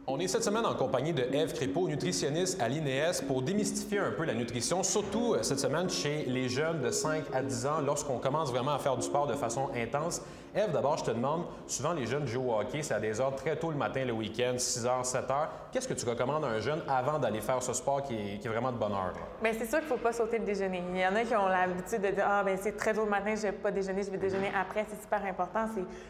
On est cette semaine en compagnie de Ève Crépeau, nutritionniste à l'INES, pour démystifier un peu la nutrition, surtout cette semaine chez les jeunes de 5 à 10 ans, lorsqu'on commence vraiment à faire du sport de façon intense. Ève, d'abord, je te demande, souvent les jeunes jouent au hockey, c'est à des heures très tôt le matin, le week-end, 6 h, 7 h. Qu'est-ce que tu recommandes à un jeune avant d'aller faire ce sport qui est vraiment de bonne heure? Bien, c'est sûr qu'il ne faut pas sauter le déjeuner. Il y en a qui ont l'habitude de dire « Ah, bien, c'est très tôt le matin, je ne vais pas déjeuner, je vais déjeuner après. » C'est super important.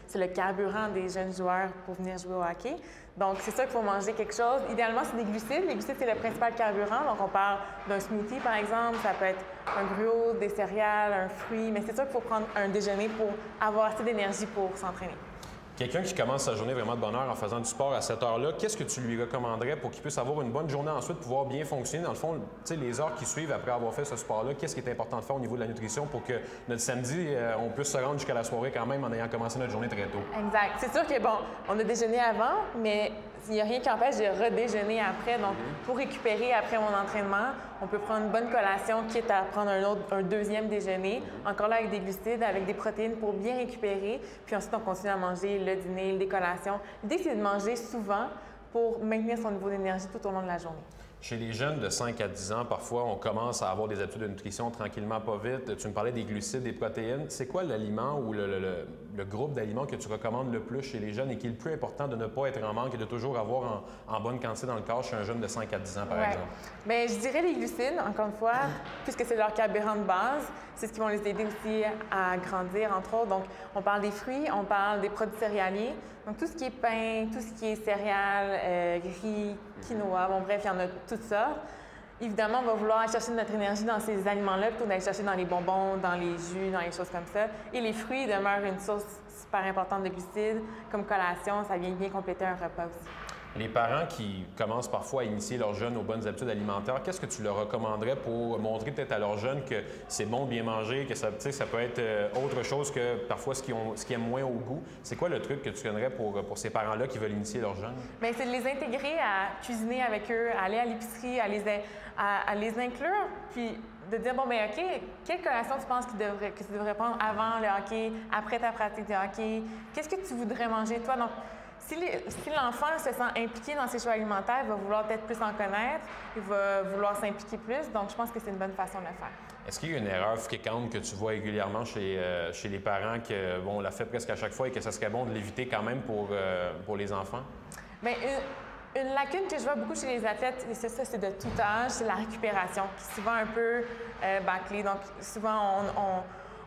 C'est le carburant des jeunes joueurs pour venir jouer au hockey. Donc, c'est sûr qu'il faut manger quelque chose. Idéalement, c'est des glucides. Les glucides, c'est le principal carburant. Donc, on parle d'un smoothie, par exemple. Ça peut être un gruau, des céréales, un fruit. Mais c'est sûr qu'il faut prendre un déjeuner pour avoir assez d'énergie pour s'entraîner. Quelqu'un qui commence sa journée vraiment de bonne heure en faisant du sport à cette heure-là, qu'est-ce que tu lui recommanderais pour qu'il puisse avoir une bonne journée ensuite, pouvoir bien fonctionner? Dans le fond, tu sais, les heures qui suivent après avoir fait ce sport-là, qu'est-ce qui est important de faire au niveau de la nutrition pour que notre samedi, on puisse se rendre jusqu'à la soirée quand même en ayant commencé notre journée très tôt? Exact. C'est sûr que, bon, on a déjeuné avant, mais il n'y a rien qui empêche de redéjeuner après. Donc, pour récupérer après mon entraînement, on peut prendre une bonne collation, quitte à prendre un deuxième déjeuner, encore là avec des glucides, avec des protéines pour bien récupérer. Puis ensuite, on continue à manger le dîner, les collations. L'idée, c'est de manger souvent pour maintenir son niveau d'énergie tout au long de la journée. Chez les jeunes de 5 à 10 ans, parfois, on commence à avoir des habitudes de nutrition tranquillement, pas vite. Tu me parlais des glucides, des protéines. C'est quoi l'aliment ou le groupe d'aliments que tu recommandes le plus chez les jeunes et qui est le plus important de ne pas être en manque et de toujours avoir en bonne quantité dans le corps chez un jeune de 5 à 10 ans, par exemple? Bien, je dirais les glucides, encore une fois, puisque c'est leur carburant de base. C'est ce qui va les aider aussi à grandir, entre autres. Donc, on parle des fruits, on parle des produits céréaliers. Donc, tout ce qui est pain, tout ce qui est céréales, riz, quinoa, bon bref, il y en a toutes sortes. Évidemment, on va vouloir aller chercher notre énergie dans ces aliments-là plutôt d'aller chercher dans les bonbons, dans les jus, dans les choses comme ça. Et les fruits demeurent une source super importante de glucides. Comme collation, ça vient bien compléter un repas aussi. Les parents qui commencent parfois à initier leurs jeunes aux bonnes habitudes alimentaires, qu'est-ce que tu leur recommanderais pour montrer peut-être à leurs jeunes que c'est bon de bien manger, que ça peut être autre chose que parfois ce qu'ils aiment moins au goût? C'est quoi le truc que tu donnerais pour ces parents-là qui veulent initier leurs jeunes? Bien, c'est de les intégrer à cuisiner avec eux, à aller à l'épicerie, à les inclure, puis de dire, bon, bien, OK, quelle collation tu penses que tu devrais prendre avant le hockey, après ta pratique de hockey? Qu'est-ce que tu voudrais manger, toi? Donc, si l'enfant se sent impliqué dans ses choix alimentaires, il va vouloir peut-être plus en connaître, il va vouloir s'impliquer plus. Donc, je pense que c'est une bonne façon de le faire. Est-ce qu'il y a une erreur fréquente que tu vois régulièrement chez les parents que, bon, on la fait presque à chaque fois et que ça serait bon de l'éviter quand même pour les enfants? Bien, une lacune que je vois beaucoup chez les athlètes, et ça c'est de tout âge, c'est la récupération, qui est souvent un peu bâclée. Donc, souvent,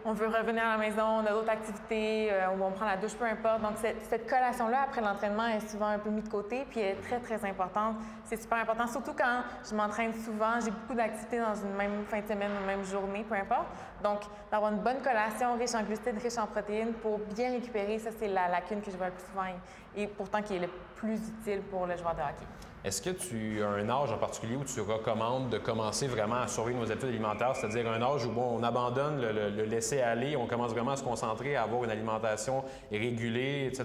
on veut revenir à la maison, on a d'autres activités, on prend la douche, peu importe. Donc, cette collation-là, après l'entraînement, est souvent un peu mise de côté, puis elle est très, très importante. C'est super important, surtout quand je m'entraîne souvent, j'ai beaucoup d'activités dans une même fin de semaine, une même journée, peu importe. Donc, d'avoir une bonne collation riche en glucides, riche en protéines pour bien récupérer, ça, c'est la lacune que je vois le plus souvent et pourtant qui est le plus utile pour le joueur de hockey. Est-ce que tu as un âge en particulier où tu recommandes de commencer vraiment à surveiller nos habitudes alimentaires, c'est-à-dire un âge où bon, on abandonne le laisser-aller, on commence vraiment à se concentrer, à avoir une alimentation régulée, etc.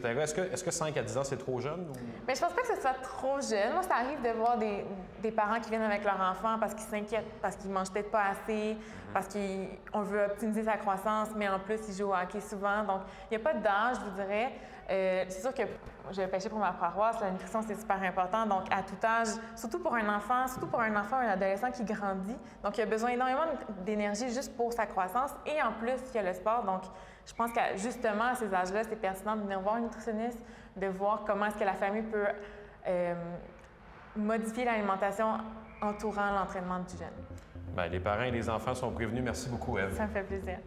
Est-ce que 5 à 10 ans, c'est trop jeune? Ou... Bien, je pense pas que ce soit trop jeune. Moi, ça arrive de voir des parents qui viennent avec leur enfant parce qu'ils s'inquiètent, parce qu'ils mangent peut-être pas assez, parce qu'on veut optimiser sa croissance, mais en plus, ils jouent au hockey souvent. Donc, il n'y a pas d'âge, je vous dirais. C'est sûr que je vais pêcher pour ma paroisse, la nutrition, c'est super important. Donc, à tout âge, surtout pour un enfant, un adolescent qui grandit. Donc, il a besoin énormément d'énergie juste pour sa croissance. Et en plus, il y a le sport. Donc, je pense qu'à justement, à ces âges-là, c'est pertinent de venir voir un nutritionniste, de voir comment est-ce que la famille peut modifier l'alimentation entourant l'entraînement du jeune. Bien, les parents et les enfants sont prévenus. Merci beaucoup, Ève. Ça me fait plaisir.